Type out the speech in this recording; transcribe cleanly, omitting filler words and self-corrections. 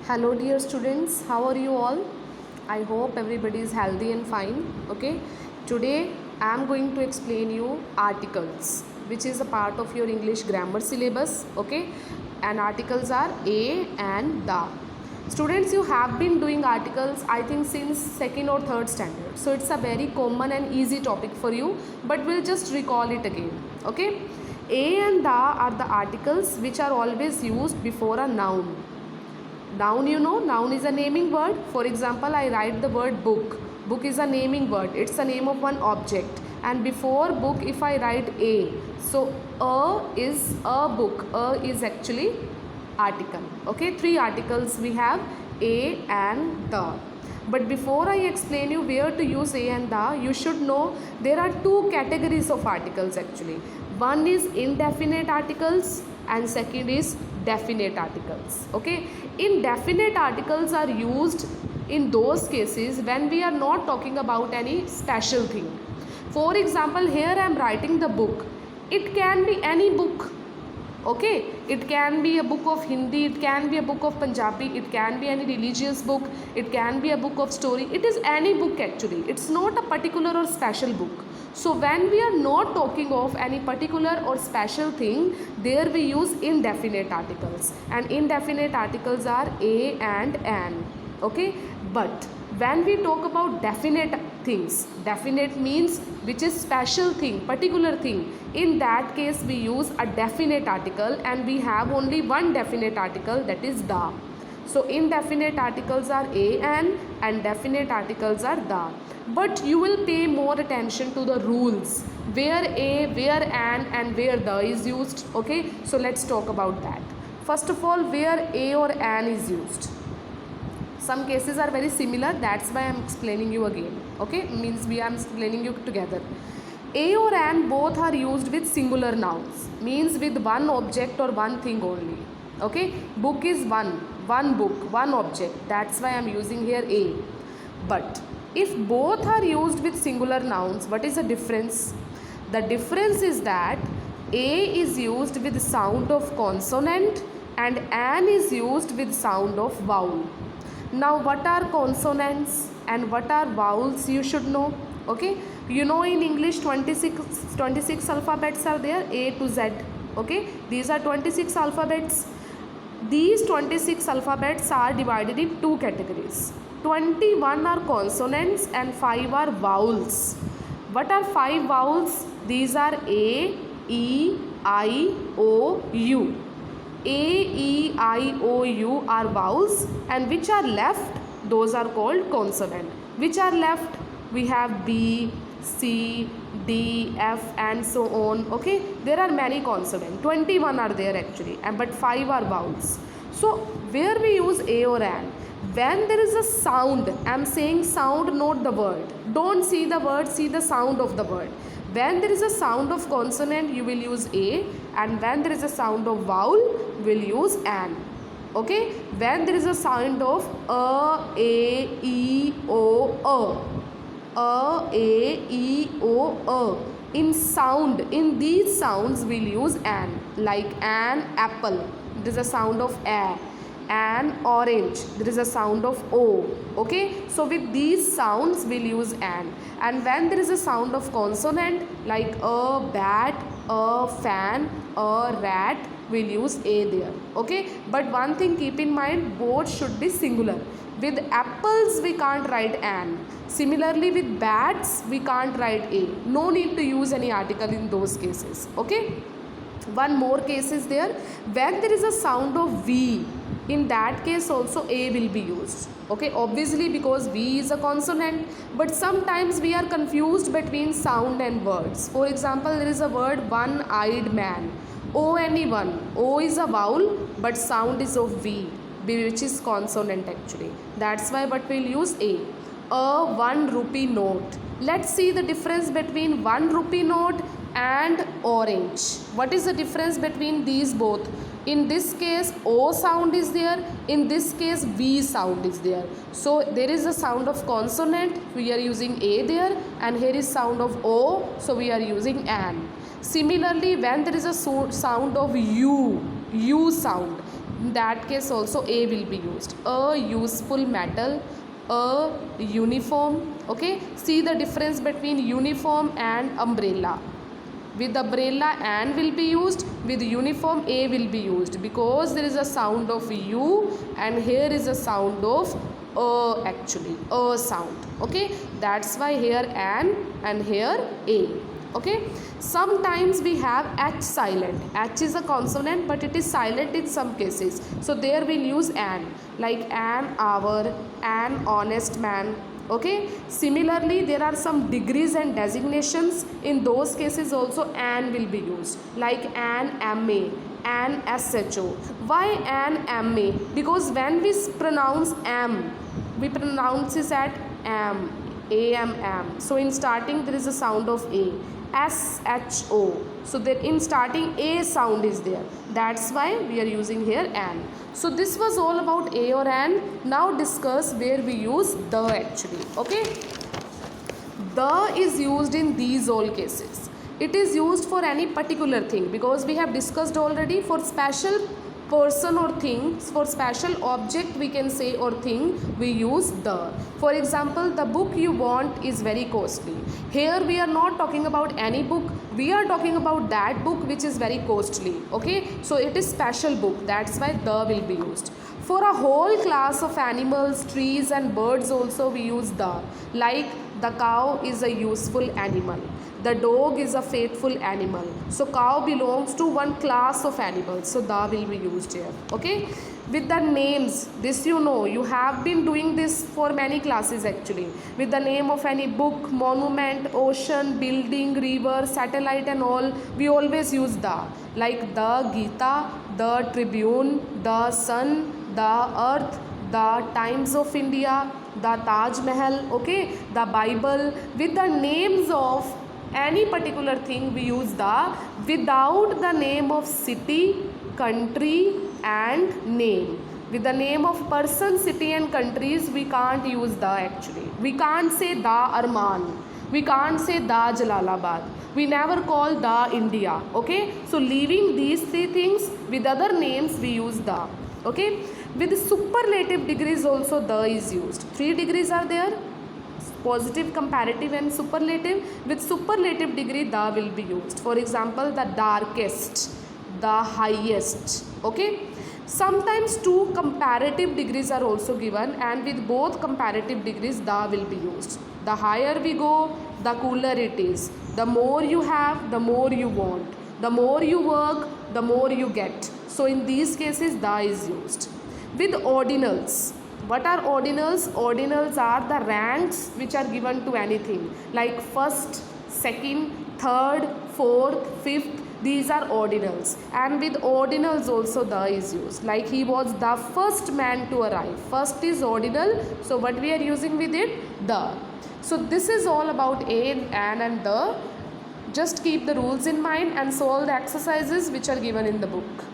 Hello dear students, how are you all? I hope everybody is healthy and fine. Okay, today I am going to explain you articles, which is a part of your English grammar syllabus. Okay, and articles are a and the. Students, you have been doing articles I think since second or third standard, so it's a very common and easy topic for you, but we'll just recall it again. Okay, a and the are the articles which are always used before a noun. Noun, you know, noun is a naming word. For example, I write the word book. Book is a naming word. It's the name of one object. And before book, if I write a, so a is a book. A is actually article. Okay, three articles we have, a and the. But before I explain you where to use a and the, you should know there are two categories of articles actually. One is indefinite articles and second is definite articles. Okay, indefinite articles are used in those cases when we are not talking about any special thing. For example, here I am writing the book. It can be any book. Okay, it can be a book of Hindi, it can be a book of Punjabi, it can be any religious book, it can be a book of story. It is any book actually. It's not a particular or special book. So when we are not talking of any particular or special thing, there we use indefinite articles, and indefinite articles are a and an. Okay, but when we talk about definite things, definite means which is special thing, particular thing. In that case we use a definite article, and we have only one definite article, that is the. So indefinite articles are a and definite articles are the. But you will pay more attention to the rules, where a, where an and where the is used. Okay, so let's talk about that. First of all, where a or an is used. Some cases are very similar, that's why I am explaining you again. Okay, means we are explaining you together. A or an both are used with singular nouns, means with one object or one thing only. Okay, book is one book, one object, that's why I am using here a. But if both are used with singular nouns, what is the difference? The difference is that a is used with sound of consonant and an is used with sound of vowel. Now what are consonants and what are vowels, you should know. Okay, you know in English 26 alphabets are there, A to Z. Okay, these are 26 alphabets. These 26 alphabets are divided in two categories. 21 are consonants and 5 are vowels. What are 5 vowels? These are A, E, I, O, U. A, E, I, O, U are vowels, and which are left, those are called consonant. Which are left? We have B, C, D, F and so on. Okay, there are many consonants. 21 are there actually, but 5 are vowels. So where we use a or an? When there is a sound, I am saying sound, not the word. Don't see the word, see the sound of the word. When there is a sound of consonant, you will use a, and when there is a sound of vowel, will use an. Okay, when there is a sound of a, e, o, e, o, in sound, in these sounds we'll use an. Like an apple, there is a sound of a. An orange, there is a sound of o. Okay, so with these sounds we'll use an. And when there is a sound of consonant, like a bat, a fan, a rat, we'll use a there. Okay, but one thing keep in mind, both should be singular. With apples we can't write an. Similarly with bats we can't write a. No need to use any article in those cases. Okay, one more case is there, when there is a sound of V, in that case also a will be used. Okay, obviously because V is a consonant, but sometimes we are confused between sound and words. For example, there is a word one-eyed man, one. O is a vowel but sound is of V, which is consonant actually. That's why but we'll use a. 1 rupee note. Let's see the difference between 1 rupee note and orange. What is the difference between these both? In this case O sound is there, in this case V sound is there. So there is a sound of consonant, we are using a there, and here is sound of O, so we are using an. Similarly, when there is a sound of U sound, In that case also A will be used. A useful metal, a uniform. Okay, see the difference between uniform and umbrella. With umbrella an will be used, with uniform a will be used, because there is a sound of u and here is a sound of actually a sound. Okay, that's why here an and here a. Okay, sometimes we have h silent. H is a consonant but it is silent in some cases, so there we'll use an, like an hour, an honest man. Okay, similarly there are some degrees and designations. In those cases also an will be used, like an ma, an sho. Why an ma? Because when we pronounce m, we pronounce it at am, am. So in starting there is a sound of a, sho. So there in starting a sound is there, that's why we are using here an. So this was all about a or an. Now discuss where we use the actually. Okay, the is used in these all cases. It is used for any particular thing, because we have discussed already. For special person or things, for special object we can say or thing, we use the. For example, the book you want is very costly. Here we are not talking about any book, we are talking about that book which is very costly. Okay, so it is special book, that's why the will be used. For a whole class of animals, trees and birds also we use the, like the cow is a useful animal, the dog is a faithful animal. So cow belongs to one class of animals, so the will be used here. Okay, with the names, this you know, you have been doing this for many classes actually. With the name of any book, monument, ocean, building, river, satellite and all, we always use the, like the Gita, the Tribune, the Sun, the Earth, the Times of India, the Taj Mahal. Okay, the Bible. With the names of any particular thing we use the, without the name of city, country and name. With the name of person, city and countries we can't use the actually. We can't say the Arman, we can't say the Jalalabad, we never call the India. Okay, so leaving these three things, with other names we use the. Okay, with superlative degrees also the is used. 3 degrees are there: positive, comparative and superlative. With superlative degree the will be used. For example, the darkest, the highest. Okay, sometimes 2 comparative degrees are also given, and with both comparative degrees the will be used. The higher we go, the cooler it is. The more you have, the more you want. The more you work, the more you get. So in these cases the is used. With ordinals, what are ordinals? Ordinals are the ranks which are given to anything, like first, second, third, fourth, fifth. These are ordinals. And with ordinals also the is used, like he was the first man to arrive. First is ordinal, so what we are using with it? The. So this is all about a, an and the. Just keep the rules in mind and solve the exercises which are given in the book.